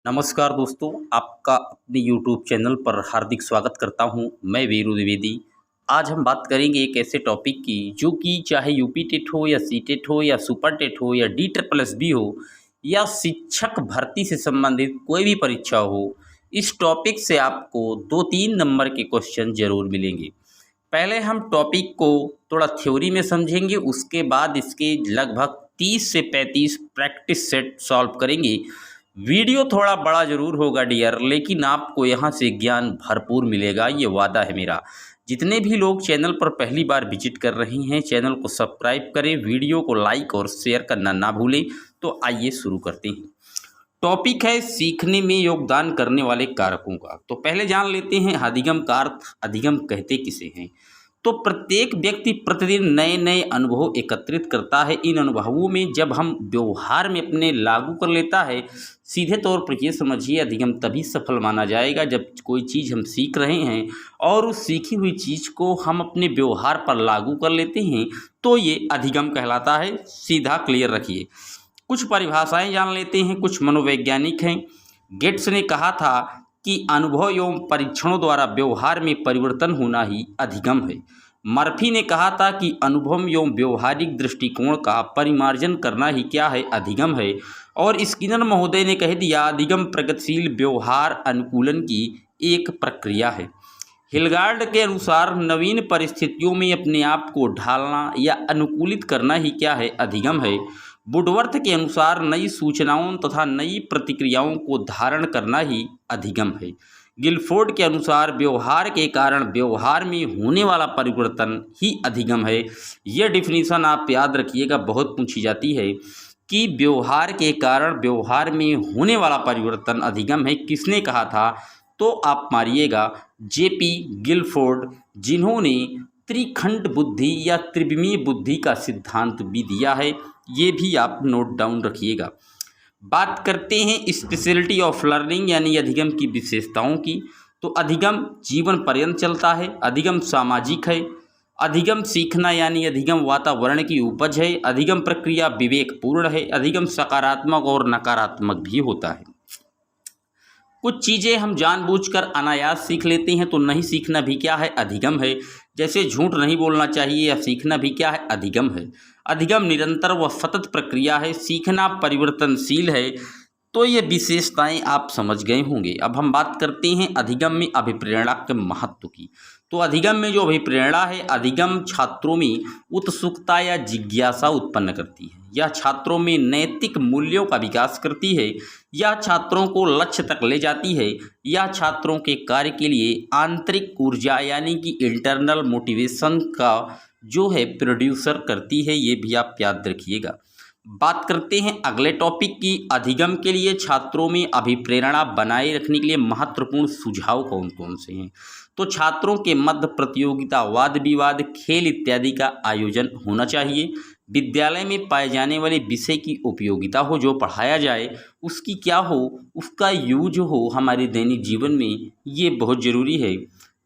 नमस्कार दोस्तों, आपका अपने यूट्यूब चैनल पर हार्दिक स्वागत करता हूं। मैं वीरू द्विवेदी। आज हम बात करेंगे एक ऐसे टॉपिक की जो कि चाहे यूपी टेट हो या सी टेट हो या सुपर टेट हो या डी ट्रिपल एस बी हो या शिक्षक भर्ती से संबंधित कोई भी परीक्षा हो, इस टॉपिक से आपको 2-3 नंबर के क्वेश्चन जरूर मिलेंगे। पहले हम टॉपिक को थोड़ा थ्योरी में समझेंगे, उसके बाद इसके लगभग 30 से 35 प्रैक्टिस सेट सॉल्व करेंगे। वीडियो थोड़ा बड़ा ज़रूर होगा डियर, लेकिन आपको यहाँ से ज्ञान भरपूर मिलेगा, ये वादा है मेरा। जितने भी लोग चैनल पर पहली बार विजिट कर रहे हैं, चैनल को सब्सक्राइब करें, वीडियो को लाइक और शेयर करना ना भूलें। तो आइए शुरू करते हैं। टॉपिक है सीखने में योगदान करने वाले कारकों का। तो पहले जान लेते हैं अधिगम का अर्थ। अधिगम कहते किसे हैं? तो प्रत्येक व्यक्ति प्रतिदिन नए नए अनुभव एकत्रित करता है। इन अनुभवों में जब हम व्यवहार में अपने लागू कर लेता है, सीधे तौर पर ये समझिए अधिगम तभी सफल माना जाएगा जब कोई चीज़ हम सीख रहे हैं और उस सीखी हुई चीज़ को हम अपने व्यवहार पर लागू कर लेते हैं, तो ये अधिगम कहलाता है। सीधा क्लियर रखिए। कुछ परिभाषाएं जान लेते हैं। कुछ मनोवैज्ञानिक हैं। गेट्स ने कहा था कि अनुभव एवं परीक्षणों द्वारा व्यवहार में परिवर्तन होना ही अधिगम है। मर्फी ने कहा था कि अनुभव एवं व्यवहारिक दृष्टिकोण का परिमार्जन करना ही क्या है, अधिगम है। और स्किनर महोदय ने कह दिया अधिगम प्रगतिशील व्यवहार अनुकूलन की एक प्रक्रिया है। हिलगार्ड के अनुसार नवीन परिस्थितियों में अपने आप को ढालना या अनुकूलित करना ही क्या है, अधिगम है। वुडवर्थ के अनुसार नई सूचनाओं तथा नई प्रतिक्रियाओं को धारण करना ही अधिगम है। गिलफोर्ड के अनुसार व्यवहार के कारण व्यवहार में होने वाला परिवर्तन ही अधिगम है। यह डिफिनीशन आप याद रखिएगा, बहुत पूछी जाती है कि व्यवहार के कारण व्यवहार में होने वाला परिवर्तन अधिगम है। किसने कहा था? तो आप मारिएगा जेपी गिलफोर्ड, जिन्होंने त्रिखंड बुद्धि या त्रिविमीय बुद्धि का सिद्धांत भी दिया है। ये भी आप नोट डाउन रखिएगा। बात करते हैं स्पेशलिटी ऑफ लर्निंग यानी अधिगम की विशेषताओं की। तो अधिगम जीवन पर्यंत चलता है। अधिगम सामाजिक है। अधिगम सीखना यानी अधिगम वातावरण की उपज है। अधिगम प्रक्रिया विवेकपूर्ण है। अधिगम सकारात्मक और नकारात्मक भी होता है। कुछ चीज़ें हम जानबूझकर अनायास सीख लेते हैं, तो नहीं सीखना भी क्या है, अधिगम है। जैसे झूठ नहीं बोलना चाहिए, या सीखना भी क्या है, अधिगम है। अधिगम निरंतर व सतत प्रक्रिया है। सीखना परिवर्तनशील है। तो ये विशेषताएं आप समझ गए होंगे। अब हम बात करते हैं अधिगम में अभिप्रेरणा के महत्व की। तो अधिगम में जो अभिप्रेरणा है, अधिगम छात्रों में उत्सुकता या जिज्ञासा उत्पन्न करती है। यह छात्रों में नैतिक मूल्यों का विकास करती है। यह छात्रों को लक्ष्य तक ले जाती है। यह छात्रों के कार्य के लिए आंतरिक ऊर्जा यानी कि इंटरनल मोटिवेशन का जो है प्रोड्यूसर करती है। ये भी आप याद रखिएगा। बात करते हैं अगले टॉपिक की। अधिगम के लिए छात्रों में अभिप्रेरणा बनाए रखने के लिए महत्वपूर्ण सुझाव कौन कौन से हैं? तो छात्रों के मध्य प्रतियोगिता, वाद विवाद, खेल इत्यादि का आयोजन होना चाहिए। विद्यालय में पाए जाने वाले विषय की उपयोगिता हो, जो पढ़ाया जाए उसकी क्या हो, उसका यूज हो हमारे दैनिक जीवन में, ये बहुत ज़रूरी है।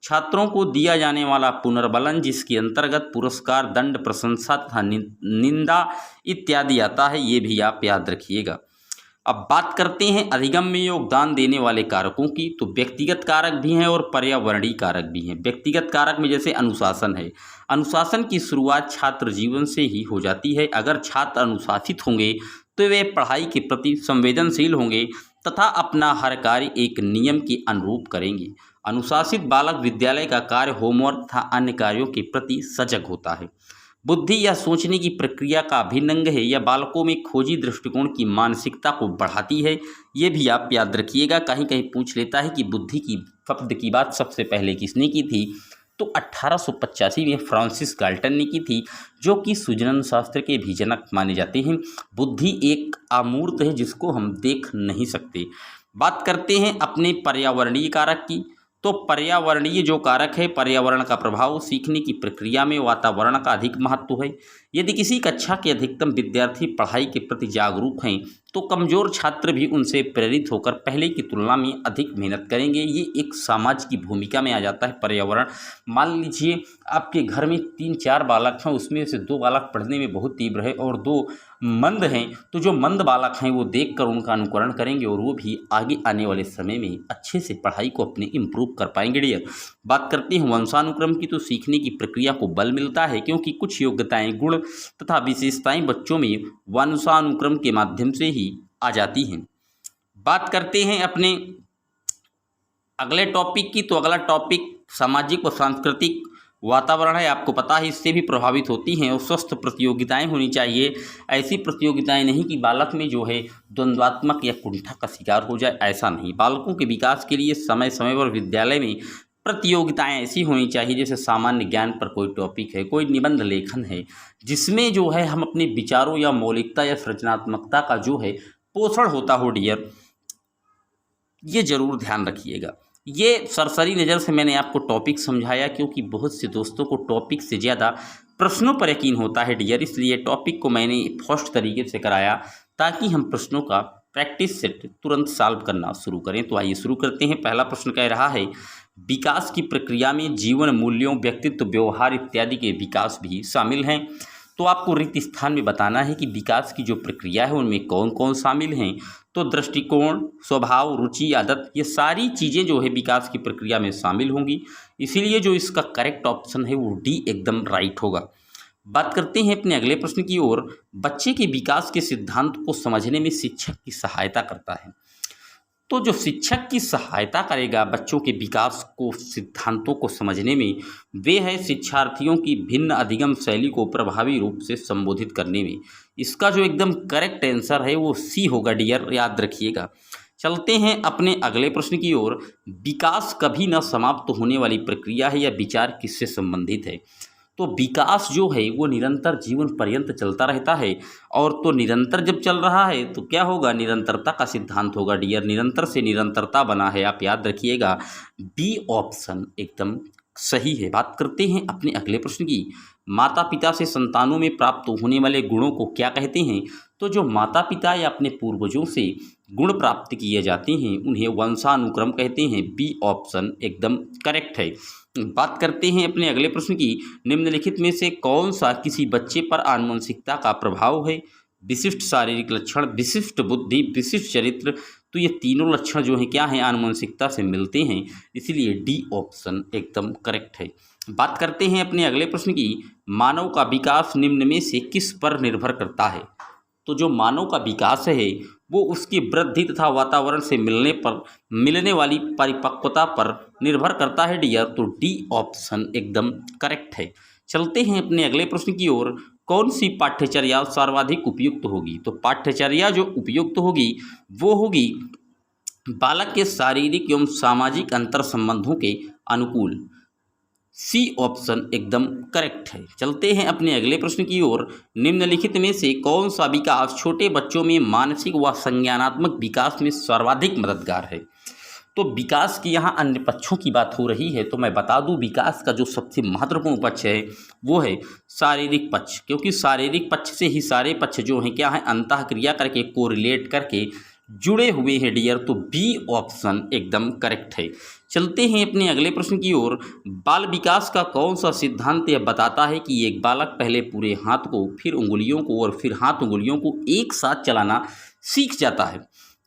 छात्रों को दिया जाने वाला पुनर्बलन, जिसके अंतर्गत पुरस्कार, दंड, प्रशंसा तथा निंदा इत्यादि आता है, ये भी आप याद रखिएगा। अब बात करते हैं अधिगम में योगदान देने वाले कारकों की। तो व्यक्तिगत कारक भी हैं और पर्यावरणीय कारक भी हैं। व्यक्तिगत कारक में जैसे अनुशासन है। अनुशासन की शुरुआत छात्र जीवन से ही हो जाती है। अगर छात्र अनुशासित होंगे तो वे पढ़ाई के प्रति संवेदनशील होंगे तथा अपना हर कार्य एक नियम के अनुरूप करेंगे। अनुशासित बालक विद्यालय का कार्य, होमवर्क तथा अन्य कार्यों के प्रति सजग होता है। बुद्धि या सोचने की प्रक्रिया का अभिन्न अंग है। यह बालकों में खोजी दृष्टिकोण की मानसिकता को बढ़ाती है। ये भी आप याद रखिएगा। कहीं कहीं पूछ लेता है कि बुद्धि की शब्द की बात सबसे पहले किसने की थी? तो 1885 में फ्रांसिस गाल्टन ने की थी, जो कि सुजनन शास्त्र के भी जनक माने जाते हैं। बुद्धि एक अमूर्त है जिसको हम देख नहीं सकते। बात करते हैं अपने पर्यावरणीय कारक की। तो पर्यावरणीय जो कारक है, पर्यावरण का प्रभाव सीखने की प्रक्रिया में वातावरण का अधिक महत्व है। यदि किसी कक्षा के अधिकतम विद्यार्थी पढ़ाई के प्रति जागरूक हैं, तो कमज़ोर छात्र भी उनसे प्रेरित होकर पहले की तुलना में अधिक मेहनत करेंगे। ये एक समाज की भूमिका में आ जाता है पर्यावरण। मान लीजिए आपके घर में 3-4 बालक हैं, उसमें से 2 बालक पढ़ने में बहुत तीव्र है और 2 मंद हैं तो जो मंद बालक हैं वो देखकर उनका अनुकरण करेंगे और वो भी आगे आने वाले समय में अच्छे से पढ़ाई को अपने इम्प्रूव कर पाएंगे डियर। बात करते हैं वंशानुक्रम की, तो सीखने की प्रक्रिया को बल मिलता है क्योंकि कुछ योग्यताएं, गुण तथा विशेषताएं बच्चों में वंशानुक्रम के माध्यम से ही आ जाती हैं। बात करते हैं अपने अगले टॉपिक की, तो अगला टॉपिक सामाजिक व सांस्कृतिक वातावरण है। आपको पता है इससे भी प्रभावित होती हैं और स्वस्थ प्रतियोगिताएं होनी चाहिए। ऐसी प्रतियोगिताएं नहीं कि बालक में जो है द्वंद्वात्मक या कुंठा का शिकार हो जाए, ऐसा नहीं। बालकों के विकास के लिए समय समय पर विद्यालय में प्रतियोगिताएं ऐसी होनी चाहिए, जैसे सामान्य ज्ञान पर कोई टॉपिक है, कोई निबंध लेखन है, जिसमें जो है हम अपने विचारों या मौलिकता या सृजनात्मकता का जो है पोषण होता हो डियर, ये जरूर ध्यान रखिएगा। ये सरसरी नज़र से मैंने आपको टॉपिक समझाया क्योंकि बहुत से दोस्तों को टॉपिक से ज़्यादा प्रश्नों पर यकीन होता है डियर, इसलिए टॉपिक को मैंने फर्स्ट तरीके से कराया ताकि हम प्रश्नों का प्रैक्टिस सेट तुरंत सॉल्व करना शुरू करें। तो आइए शुरू करते हैं। पहला प्रश्न कह रहा है, विकास की प्रक्रिया में जीवन मूल्यों, व्यक्तित्व, व्यवहार इत्यादि के विकास भी शामिल हैं। तो आपको रिक्त स्थान में बताना है कि विकास की जो प्रक्रिया है उनमें कौन कौन शामिल हैं। तो दृष्टिकोण, स्वभाव, रुचि, आदत, ये सारी चीज़ें जो है विकास की प्रक्रिया में शामिल होंगी। इसीलिए जो इसका करेक्ट ऑप्शन है वो डी एकदम राइट होगा। बात करते हैं अपने अगले प्रश्न की ओर। बच्चे के विकास के सिद्धांत को समझने में शिक्षक की सहायता करता है। तो जो शिक्षक की सहायता करेगा बच्चों के विकास को, सिद्धांतों को समझने में, वे है शिक्षार्थियों की भिन्न अधिगम शैली को प्रभावी रूप से संबोधित करने में। इसका जो एकदम करेक्ट आंसर है वो सी होगा डियर, याद रखिएगा। चलते हैं अपने अगले प्रश्न की ओर। विकास कभी न समाप्त होने वाली प्रक्रिया है या विचार किससे संबंधित है। तो विकास जो है वो निरंतर जीवन पर्यंत चलता रहता है, और तो निरंतर जब चल रहा है तो क्या होगा, निरंतरता का सिद्धांत होगा डियर। निरंतर से निरंतरता बना है, आप याद रखिएगा। बी ऑप्शन एकदम सही है। बात करते हैं अपने अगले प्रश्न की। माता पिता से संतानों में प्राप्त होने वाले गुणों को क्या कहते हैं। तो जो माता पिता या अपने पूर्वजों से गुण प्राप्त किए जाते हैं उन्हें वंशानुक्रम कहते हैं। बी ऑप्शन एकदम करेक्ट है। बात करते हैं अपने अगले प्रश्न की। निम्नलिखित में से कौन सा किसी बच्चे पर आनुवंशिकता का प्रभाव है। विशिष्ट शारीरिक लक्षण, विशिष्ट बुद्धि, विशिष्ट चरित्र। तो ये तीनों लक्षण जो हैं क्या हैं, आनुवंशिकता से मिलते हैं, इसीलिए डी ऑप्शन एकदम करेक्ट है। बात करते हैं अपने अगले प्रश्न की। मानव का विकास निम्न में से किस पर निर्भर करता है। तो जो मानव का विकास है वो उसकी वृद्धि तथा वातावरण से मिलने वाली परिपक्वता पर निर्भर करता है डियर। तो डी ऑप्शन एकदम करेक्ट है। चलते हैं अपने अगले प्रश्न की ओर। कौन सी पाठ्यचर्या सर्वाधिक उपयुक्त होगी। तो पाठ्यचर्या जो उपयुक्त होगी वो होगी बालक के शारीरिक एवं सामाजिक अंतर संबंधों के अनुकूल। सी ऑप्शन एकदम करेक्ट है। चलते हैं अपने अगले प्रश्न की ओर। निम्नलिखित में से कौन सा विकास छोटे बच्चों में मानसिक व संज्ञानात्मक विकास में सर्वाधिक मददगार है। तो विकास की यहाँ अन्य पक्षों की बात हो रही है, तो मैं बता दूं विकास का जो सबसे महत्वपूर्ण पक्ष है वो है शारीरिक पक्ष, क्योंकि शारीरिक पक्ष से ही सारे पक्ष जो हैं क्या है, अंतःक्रिया करके, कोरिलेट करके जुड़े हुए हैं डियर। तो बी ऑप्शन एकदम करेक्ट है। चलते हैं अपने अगले प्रश्न की ओर। बाल विकास का कौन सा सिद्धांत यह बताता है कि एक बालक पहले पूरे हाथ को, फिर उंगलियों को और फिर हाथ उंगलियों को एक साथ चलाना सीख जाता है।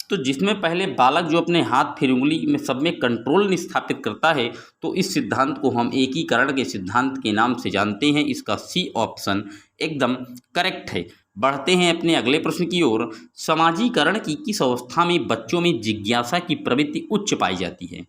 तो जिसमें पहले बालक जो अपने हाथ फिर उंगली में सब में कंट्रोल स्थापित करता है, तो इस सिद्धांत को हम एकीकरण के सिद्धांत के नाम से जानते हैं। इसका सी ऑप्शन एकदम करेक्ट है। बढ़ते हैं अपने अगले प्रश्न की ओर। समाजीकरण की किस अवस्था में बच्चों में जिज्ञासा की प्रवृत्ति उच्च पाई जाती है।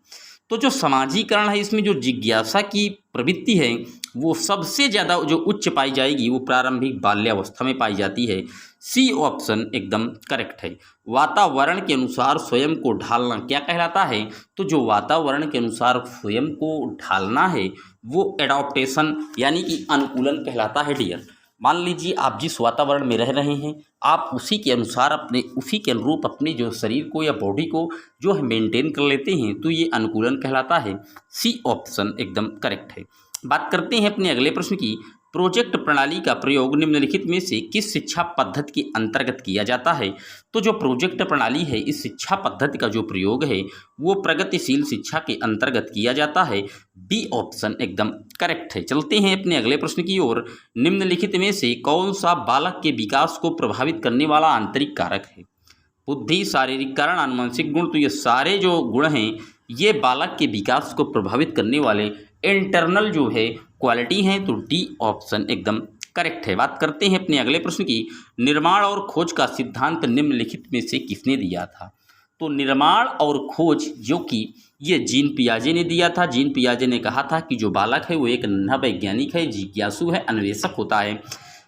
तो जो समाजीकरण है इसमें जो जिज्ञासा की प्रवृत्ति है वो सबसे ज़्यादा जो उच्च पाई जाएगी वो प्रारंभिक बाल्यावस्था में पाई जाती है। सी ऑप्शन एकदम करेक्ट है। वातावरण के अनुसार स्वयं को ढालना क्या कहलाता है। तो जो वातावरण के अनुसार स्वयं को ढालना है वो एडॉप्टेशन यानी कि अनुकूलन कहलाता है डियर। मान लीजिए आप जिस वातावरण में रह रहे हैं आप उसी के अनुसार उसी के अनुरूप अपने जो शरीर को या बॉडी को जो है मेंटेन कर लेते हैं, तो ये अनुकूलन कहलाता है। सी ऑप्शन एकदम करेक्ट है। बात करते हैं अपने अगले प्रश्न की। प्रोजेक्ट प्रणाली का प्रयोग निम्नलिखित में से किस शिक्षा पद्धति के अंतर्गत किया जाता है? तो जो प्रोजेक्ट प्रणाली है, इस शिक्षा पद्धति का जो प्रयोग है वो प्रगतिशील शिक्षा के अंतर्गत किया जाता है। बी ऑप्शन एकदम करेक्ट है। चलते हैं अपने अगले प्रश्न की ओर। निम्नलिखित में से कौन सा बालक के विकास को प्रभावित करने वाला आंतरिक कारक है? बुद्धि, शारीरिक कारण, आनुवंशिक गुण। तो ये सारे जो गुण हैं ये बालक के विकास को प्रभावित करने वाले इंटरनल जो है क्वालिटी हैं। तो डी ऑप्शन एकदम करेक्ट है। बात करते हैं अपने अगले प्रश्न की। निर्माण और खोज का सिद्धांत निम्नलिखित में से किसने दिया था? तो निर्माण और खोज जो कि ये जीन पियाजे ने दिया था। जीन पियाजे ने कहा था कि जो बालक है वो एक नन्हा वैज्ञानिक है, जिज्ञासु है, अन्वेषक होता है,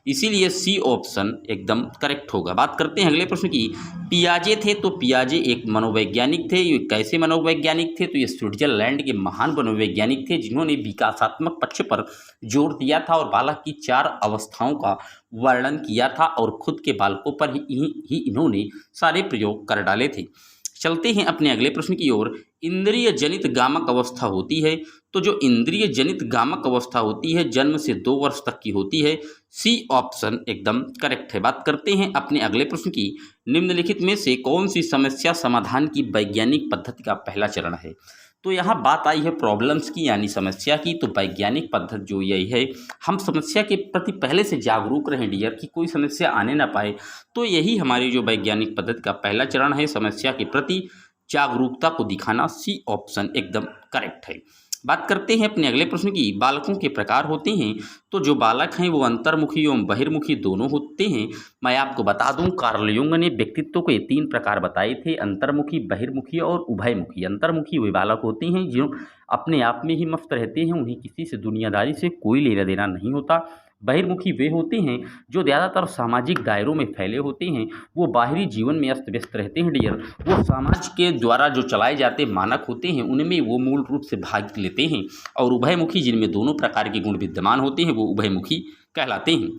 इसीलिए सी ऑप्शन एकदम करेक्ट होगा। बात करते हैं अगले प्रश्न की। पियाजे थे, तो पियाजे एक मनोवैज्ञानिक थे। ये कैसे मनोवैज्ञानिक थे? तो ये स्विट्जरलैंड के महान मनोवैज्ञानिक थे जिन्होंने विकासात्मक पक्ष पर जोर दिया था और बालक की 4 अवस्थाओं का वर्णन किया था और खुद के बालकों पर ही इन्होंने सारे प्रयोग कर डाले थे। चलते हैं अपने अगले प्रश्न की ओर। इंद्रिय जनित गामक अवस्था होती है, तो जो इंद्रिय जनित गामक अवस्था होती है जन्म से 2 वर्ष तक की होती है। सी ऑप्शन एकदम करेक्ट है। बात करते हैं अपने अगले प्रश्न की। निम्नलिखित में से कौन सी समस्या समाधान की वैज्ञानिक पद्धति का पहला चरण है? तो यहाँ बात आई है प्रॉब्लम्स की यानी समस्या की। तो वैज्ञानिक पद्धति जो यही है, हम समस्या के प्रति पहले से जागरूक रहें डियर, कि कोई समस्या आने ना पाए। तो यही हमारी जो वैज्ञानिक पद्धति का पहला चरण है, समस्या के प्रति जागरूकता को दिखाना। सी ऑप्शन एकदम करेक्ट है। बात करते हैं अपने अगले प्रश्न की। बालकों के प्रकार होते हैं, तो जो बालक हैं वो अंतर्मुखी एवं बहिर्मुखी दोनों होते हैं। मैं आपको बता दूं, कार्ल युंग ने व्यक्तित्व को ये 3 प्रकार बताए थे, अंतर्मुखी, बहिर्मुखी और उभयमुखी। अंतर्मुखी वे बालक होते हैं जो अपने आप में ही मस्त रहते हैं, उन्हें किसी से दुनियादारी से कोई लेना देना नहीं होता। बहिर्मुखी वे होते हैं जो ज़्यादातर सामाजिक दायरों में फैले होते हैं, वो बाहरी जीवन में अस्त व्यस्त रहते हैं डियर। वो समाज के द्वारा जो चलाए जाते मानक होते हैं उनमें वो मूल रूप से भाग लेते हैं। और उभयमुखी जिनमें दोनों प्रकार के गुण विद्यमान होते हैं वो उभयमुखी कहलाते हैं।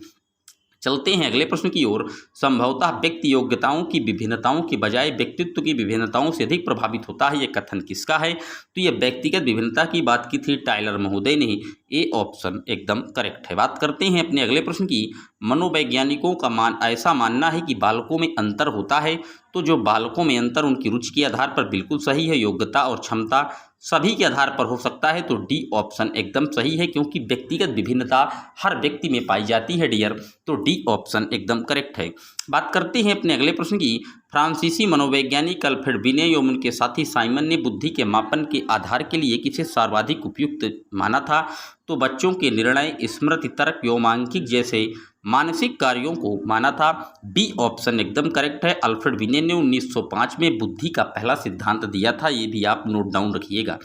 चलते हैं अगले प्रश्न की ओर। संभवतः व्यक्ति योग्यताओं की विभिन्नताओं के बजाय व्यक्तित्व की विभिन्नताओं से अधिक प्रभावित होता है, ये कथन किसका है? तो ये व्यक्तिगत विभिन्नता की बात की थी टाइलर महोदय ने। ए ऑप्शन एकदम करेक्ट है। बात करते हैं अपने अगले प्रश्न की। मनोवैज्ञानिकों का ऐसा मानना है कि बालकों में अंतर होता है, तो जो बालकों में अंतर उनकी रुचि के आधार पर बिल्कुल सही है। योग्यता और क्षमता सभी के आधार पर हो सकता है, तो डी ऑप्शन एकदम सही है, क्योंकि व्यक्तिगत विभिन्नता हर व्यक्ति में पाई जाती है डियर। तो डी ऑप्शन एकदम करेक्ट है। बात करते हैं अपने अगले प्रश्न की। फ्रांसीसी मनोवैज्ञानिक अल्फ्रेड बिने एवं उनके साथी साइमन ने बुद्धि के मापन के आधार के लिए किसे सर्वाधिक उपयुक्त माना था? तो बच्चों के निर्णय, स्मृति, तर्क एवं आंकिक जैसे मानसिक कार्यों को माना था। बी ऑप्शन एकदम करेक्ट है। अल्फ्रेड बिने ने 1905 में बुद्धि का पहला सिद्धांत दिया था, ये भी आप नोट डाउन रखिएगा।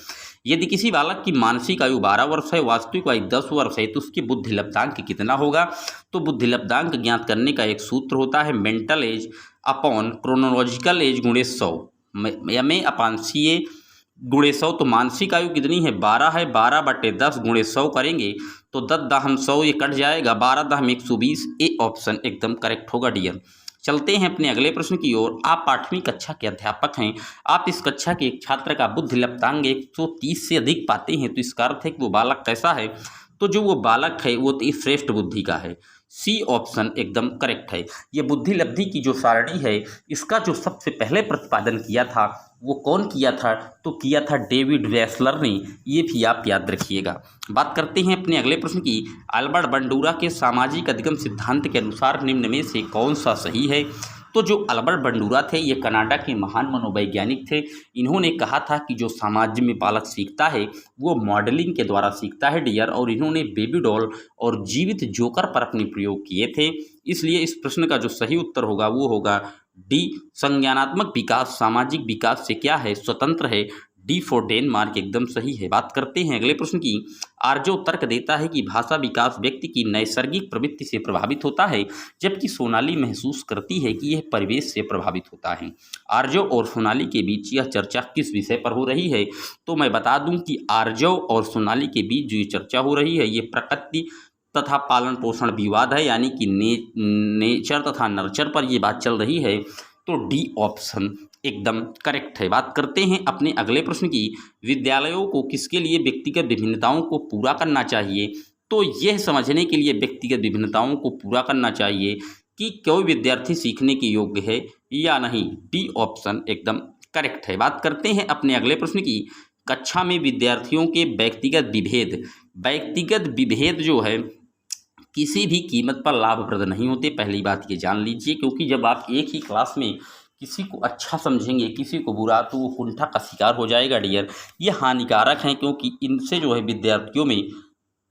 यदि किसी बालक की मानसिक आयु 12 वर्ष है, वास्तविक आयु 10 वर्ष है, तो उसकी बुद्धि लब्धांक कितना होगा? तो बुद्धि लब्धांक ज्ञात करने का एक सूत्र होता है mental as upon chronological age गुणे 100 में अपान CA गुणे 100। तो मानसिक आयु कितनी है? 12 है। 12/10 गुणे 100 करेंगे तो 10 दाहम 100 ये कट जाएगा, 12 दाहम 120। ए ऑप्शन एकदम करेक्ट होगा डियर। चलते हैं अपने अगले प्रश्न की ओर। आप 8वीं कक्षा के अध्यापक हैं, आप इस कक्षा के एक छात्र का बुद्धि लब्धांक 130 से अधिक पाते हैं, तो इसका अर्थ है कि वो बालक कैसा है? तो जो वो बालक है वो तो श्रेष्ठ बुद्धि का है। सी ऑप्शन एकदम करेक्ट है। ये बुद्धि लब्धि की जो सारणी है इसका जो सबसे पहले प्रतिपादन किया था वो कौन किया था? तो किया था डेविड वेसलर ने, ये भी आप याद रखिएगा। बात करते हैं अपने अगले प्रश्न की। अल्बर्ट बंडूरा के सामाजिक अधिगम सिद्धांत के अनुसार निम्न में से कौन सा सही है? तो जो अल्बर्ट बंडूरा थे ये कनाडा के महान मनोवैज्ञानिक थे। इन्होंने कहा था कि जो समाज में बालक सीखता है वो मॉडलिंग के द्वारा सीखता है डियर, और इन्होंने बेबी डॉल और जीवित जोकर पर अपने प्रयोग किए थे। इसलिए इस प्रश्न का जो सही उत्तर होगा वो होगा डी। संज्ञानात्मक विकास सामाजिक विकास से क्या है? स्वतंत्र है। डी फॉर डेनमार्क एकदम सही है। बात करते हैं अगले प्रश्न की। आर्जो तर्क देता है कि भाषा विकास व्यक्ति की नैसर्गिक प्रवृत्ति से प्रभावित होता है, जबकि सोनाली महसूस करती है कि यह परिवेश से प्रभावित होता है। आर्जो और सोनाली के बीच यह चर्चा किस विषय पर हो रही है? तो मैं बता दूं कि आर्जो और सोनाली के बीच जो ये चर्चा हो रही है ये प्रकृति तथा पालन पोषण विवाद है, यानी कि नेचर तथा नर्चर पर ये बात चल रही है। तो डी ऑप्शन एकदम करेक्ट है। बात करते हैं अपने अगले प्रश्न की। विद्यालयों को किसके लिए व्यक्तिगत विभिन्नताओं को पूरा करना चाहिए? तो यह समझने के लिए व्यक्तिगत विभिन्नताओं को पूरा करना चाहिए कि कोई विद्यार्थी सीखने के योग्य है या नहीं। डी ऑप्शन एकदम करेक्ट है। बात करते हैं अपने अगले प्रश्न की। कक्षा में विद्यार्थियों के व्यक्तिगत विभेद जो है किसी भी कीमत पर लाभप्रद नहीं होते। पहली बात ये जान लीजिए, क्योंकि जब आप एक ही क्लास में किसी को अच्छा समझेंगे किसी को बुरा, तो वो कुंठा का शिकार हो जाएगा डियर। ये हानिकारक है, क्योंकि इनसे जो है विद्यार्थियों में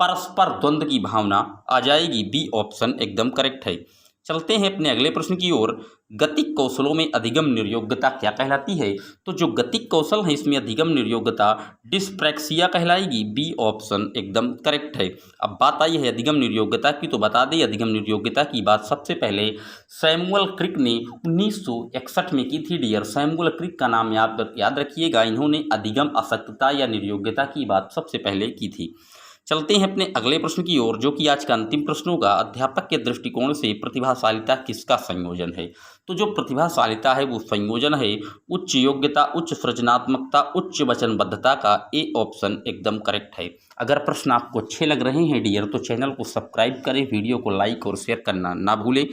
परस्पर द्वंद्व की भावना आ जाएगी। बी ऑप्शन एकदम करेक्ट है। चलते हैं अपने अगले प्रश्न की ओर। गतिक कौशलों में अधिगम निर्योग्यता क्या कहलाती है? तो जो गतिक कौशल है इसमें अधिगम निर्योग्यता डिस्प्रैक्सिया कहलाएगी। बी ऑप्शन एकदम करेक्ट है। अब बात आई है अधिगम निर्योग्यता की, तो बता दें अधिगम निर्योग्यता की बात सबसे पहले सैमुअल क्रिक ने 1961 में की थी डियर। सैमुअल क्रिक का नाम याद रखिएगा। इन्होंने अधिगम अशक्तता या निर्योग्यता की बात सबसे पहले की थी। चलते हैं अपने अगले प्रश्न की ओर, जो कि आज का अंतिम प्रश्न होगा। अध्यापक के दृष्टिकोण से प्रतिभाशालिता किसका संयोजन है? तो जो प्रतिभाशालिता है वो संयोजन है उच्च योग्यता, उच्च सृजनात्मकता, उच्च वचनबद्धता का। ए ऑप्शन एकदम करेक्ट है। अगर प्रश्न आपको अच्छे लग रहे हैं डियर तो चैनल को सब्सक्राइब करें, वीडियो को लाइक और शेयर करना ना भूलें।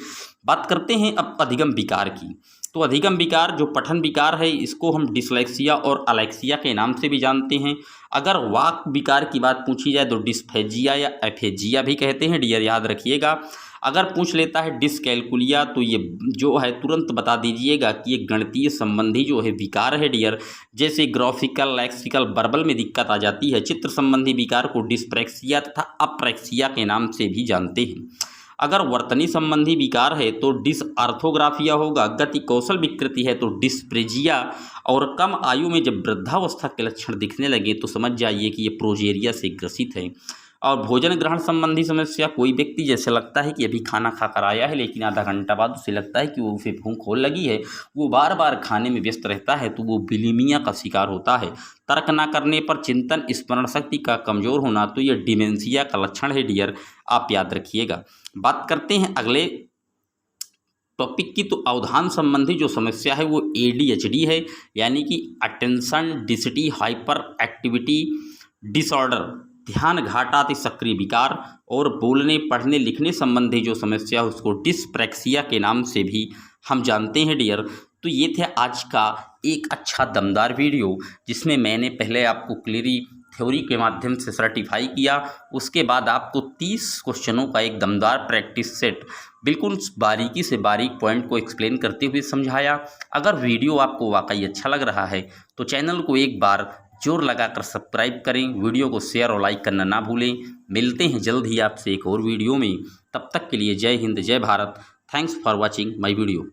बात करते हैं अब अधिगम विकार की। तो अधिगम विकार जो पठन विकार है इसको हम डिसलेक्सिया और अलेक्सिया के नाम से भी जानते हैं। अगर वाक विकार की बात पूछी जाए तो डिस्फेजिया या एफेजिया भी कहते हैं डियर, याद रखिएगा। अगर पूछ लेता है डिसकैलकुलिया तो ये जो है तुरंत बता दीजिएगा कि ये गणितीय संबंधी जो है विकार है डियर। जैसे ग्राफिकल, लेक्सिकल, वर्बल में दिक्कत आ जाती है। चित्र संबंधी विकार को डिस्प्रैक्सिया तथा अप्रैक्सिया के नाम से भी जानते हैं। अगर वर्तनी संबंधी विकार है तो डिसऑर्थोग्राफिया होगा। गति कौशल विकृति है तो डिस्प्रेजिया, और कम आयु में जब वृद्धावस्था के लक्षण दिखने लगे तो समझ जाइए कि ये प्रोजेरिया से ग्रसित है। और भोजन ग्रहण संबंधी समस्या, कोई व्यक्ति जैसे लगता है कि अभी खाना खाकर आया है लेकिन आधा घंटा बाद उसे लगता है कि वो उसे भूख हो लगी है, वो बार बार खाने में व्यस्त रहता है, तो वो बिलीमिया का शिकार होता है। तर्क ना करने पर चिंतन स्मरण शक्ति का कमजोर होना, तो ये डिमेंशिया का लक्षण है डियर, आप याद रखिएगा। बात करते हैं अगले टॉपिक की। तो अवधान संबंधी जो समस्या है वो ADHD है, यानी कि अटेंशन डिसिटी हाइपर एक्टिविटी डिसऑर्डर, ध्यान घाटाति सक्रिय विकार। और बोलने पढ़ने लिखने संबंधी जो समस्या है उसको डिस्प्रैक्सिया के नाम से भी हम जानते हैं डियर। तो ये थे आज का एक अच्छा दमदार वीडियो, जिसमें मैंने पहले आपको क्लियरी थ्योरी के माध्यम से सर्टिफाई किया, उसके बाद आपको 30 क्वेश्चनों का एक दमदार प्रैक्टिस सेट बिल्कुल बारीकी से बारीक पॉइंट को एक्सप्लेन करते हुए समझाया। अगर वीडियो आपको वाकई अच्छा लग रहा है तो चैनल को एक बार जोर लगाकर सब्सक्राइब करें, वीडियो को शेयर और लाइक करना ना भूलें। मिलते हैं जल्द ही आपसे एक और वीडियो में, तब तक के लिए जय हिंद, जय Bharat. Thanks for watching my video.